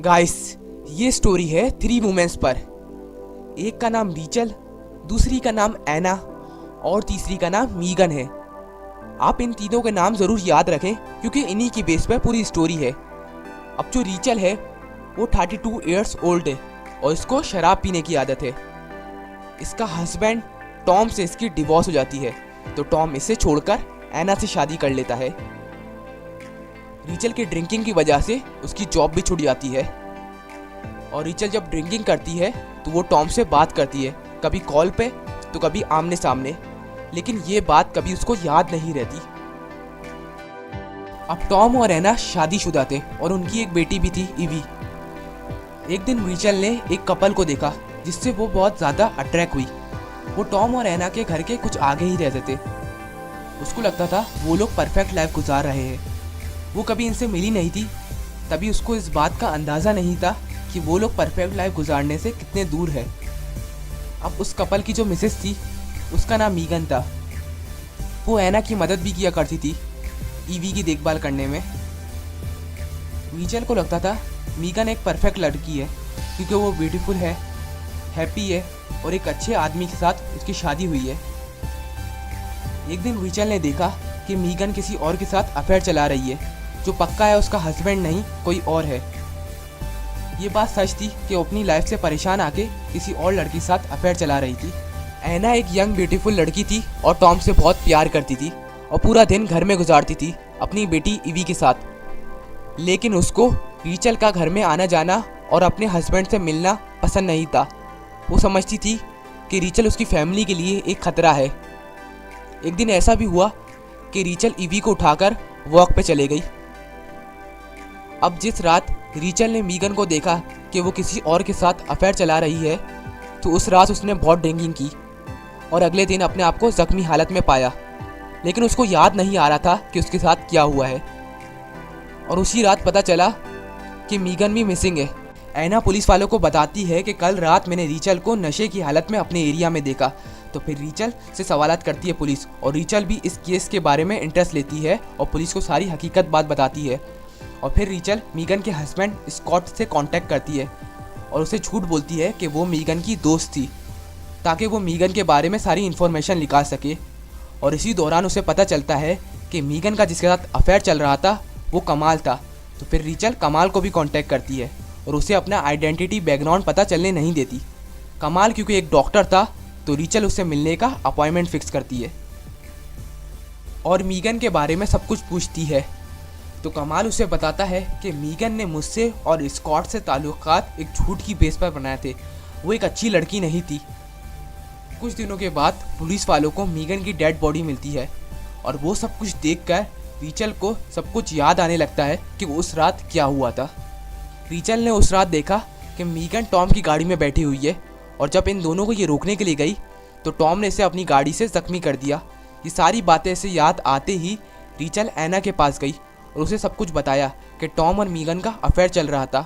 Guys, ये story है 3 women's पर। एक का नाम रीचल, दूसरी का नाम एना और तीसरी का नाम मीगन है। आप इन तीनों के नाम ज़रूर याद रखें क्योंकि इन्हीं की बेस पर पूरी स्टोरी है। अब जो रीचल है वो 32 इयर्स ओल्ड है और इसको शराब पीने की आदत है। इसका हस्बैंड टॉम से इसकी डिवोर्स हो जाती है तो टॉम इसे छोड़कर एना से शादी कर लेता है। रीचल की ड्रिंकिंग की वजह से उसकी जॉब भी छूट जाती है और रीचल जब ड्रिंकिंग करती है तो वो टॉम से बात करती है, कभी कॉल पे तो कभी आमने सामने, लेकिन ये बात कभी उसको याद नहीं रहती। अब टॉम और एना शादीशुदा थे और उनकी एक बेटी भी थी, ईवी। एक दिन रीचल ने एक कपल को देखा जिससे वो बहुत ज़्यादा अट्रैक्ट हुई। वो टॉम और एना के घर के कुछ आगे ही रहते थे। उसको लगता था वो लोग परफेक्ट लाइफ गुजार रहे हैं। वो कभी इनसे मिली नहीं थी, तभी उसको इस बात का अंदाज़ा नहीं था कि वो लोग परफेक्ट लाइफ गुजारने से कितने दूर है। अब उस कपल की जो मिसेस थी उसका नाम मीगन था। वो एना की मदद भी किया करती थी ईवी की देखभाल करने में। रीचल को लगता था मीगन एक परफेक्ट लड़की है क्योंकि वो ब्यूटीफुल है, हैप्पी है और एक अच्छे आदमी के साथ उसकी शादी हुई है। एक दिन रीचल ने देखा कि मीगन किसी और के साथ अफेयर चला रही है, जो पक्का है उसका हस्बैंड नहीं कोई और है। ये बात सच थी कि वो अपनी लाइफ से परेशान आके किसी और लड़की के साथ अफेयर चला रही थी। एना एक यंग ब्यूटीफुल लड़की थी और टॉम से बहुत प्यार करती थी और पूरा दिन घर में गुजारती थी अपनी बेटी ईवी के साथ। लेकिन उसको रीचल का घर में आना जाना और अपने हस्बैंड से मिलना पसंद नहीं था। वो समझती थी कि रीचल उसकी फैमिली के लिए एक खतरा है। एक दिन ऐसा भी हुआ कि रीचल ईवी को उठाकर वॉक पे चले गई। अब जिस रात रीचल ने मीगन को देखा कि वो किसी और के साथ अफेयर चला रही है तो उस रात उसने बहुत ड्रिंकिंग की और अगले दिन अपने आप को जख्मी हालत में पाया। लेकिन उसको याद नहीं आ रहा था कि उसके साथ क्या हुआ है। और उसी रात पता चला कि मीगन भी मिसिंग है। एना पुलिस वालों को बताती है कि कल रात मैंने रीचल को नशे की हालत में अपने एरिया में देखा। तो फिर रीचल से सवालात करती है पुलिस और रीचल भी इस केस के बारे में इंटरेस्ट लेती है और पुलिस को सारी हकीकत बात बताती है। और फिर रीचल मीगन के हस्बैंड स्कॉट से कांटेक्ट करती है और उसे झूठ बोलती है कि वो मीगन की दोस्त थी ताकि वो मीगन के बारे में सारी इन्फॉर्मेशन निकाल सके। और इसी दौरान उसे पता चलता है कि मीगन का जिसके साथ अफेयर चल रहा था वो कमाल था। तो फिर रीचल कमाल को भी कांटेक्ट करती है और उसे अपना आइडेंटिटी बैकग्राउंड पता चलने नहीं देती। कमाल क्योंकि एक डॉक्टर था तो रीचल उससे मिलने का अपॉइंटमेंट फिक्स करती है और मीगन के बारे में सब कुछ पूछती है। तो कमाल उसे बताता है कि मीगन ने मुझसे और स्कॉट से ताल्लुकात एक झूठ की बेस पर बनाए थे। वो एक अच्छी लड़की नहीं थी। कुछ दिनों के बाद पुलिस वालों को मीगन की डेड बॉडी मिलती है और वो सब कुछ देखकर रीचल को सब कुछ याद आने लगता है कि उस रात क्या हुआ था। रीचल ने उस रात देखा कि मीगन टॉम की गाड़ी में बैठी हुई है और जब इन दोनों को ये रोकने के लिए गई तो टॉम ने इसे अपनी गाड़ी से जख्मी कर दिया। ये सारी बातें इसे याद आते ही रीचल एना के पास गई और उसे सब कुछ बताया कि टॉम और मीगन का अफेयर चल रहा था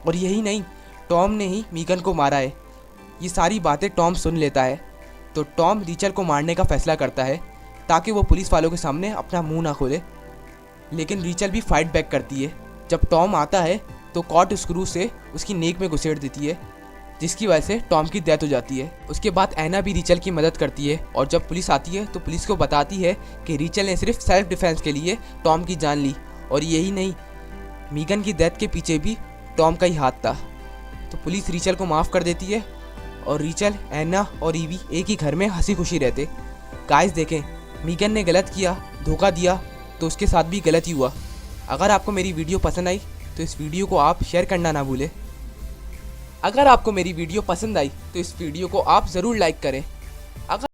और यही नहीं, टॉम ने ही मीगन को मारा है। ये सारी बातें टॉम सुन लेता है तो टॉम रीचल को मारने का फैसला करता है ताकि वो पुलिस वालों के सामने अपना मुंह ना खोले। लेकिन रीचल भी फाइट बैक करती है। जब टॉम आता है तो कॉट स्क्रू से उसकी नेक में घुसेड़ देती है जिसकी वजह से टॉम की डेथ हो जाती है। उसके बाद एना भी रीचल की मदद करती है और जब पुलिस आती है तो पुलिस को बताती है कि रीचल ने सिर्फ सेल्फ डिफेंस के लिए टॉम की जान ली और यही नहीं, मीगन की डेथ के पीछे भी टॉम का ही हाथ था। तो पुलिस रीचल को माफ़ कर देती है और रीचल, एना और ईवी एक ही घर में हंसी खुशी रहते। गाइस देखें, मीगन ने गलत किया, धोखा दिया तो उसके साथ भी गलत ही हुआ। अगर आपको मेरी वीडियो पसंद आई तो इस वीडियो को आप शेयर करना ना भूलें। अगर आपको मेरी वीडियो पसंद आई तो इस वीडियो को आप ज़रूर लाइक करें। अगर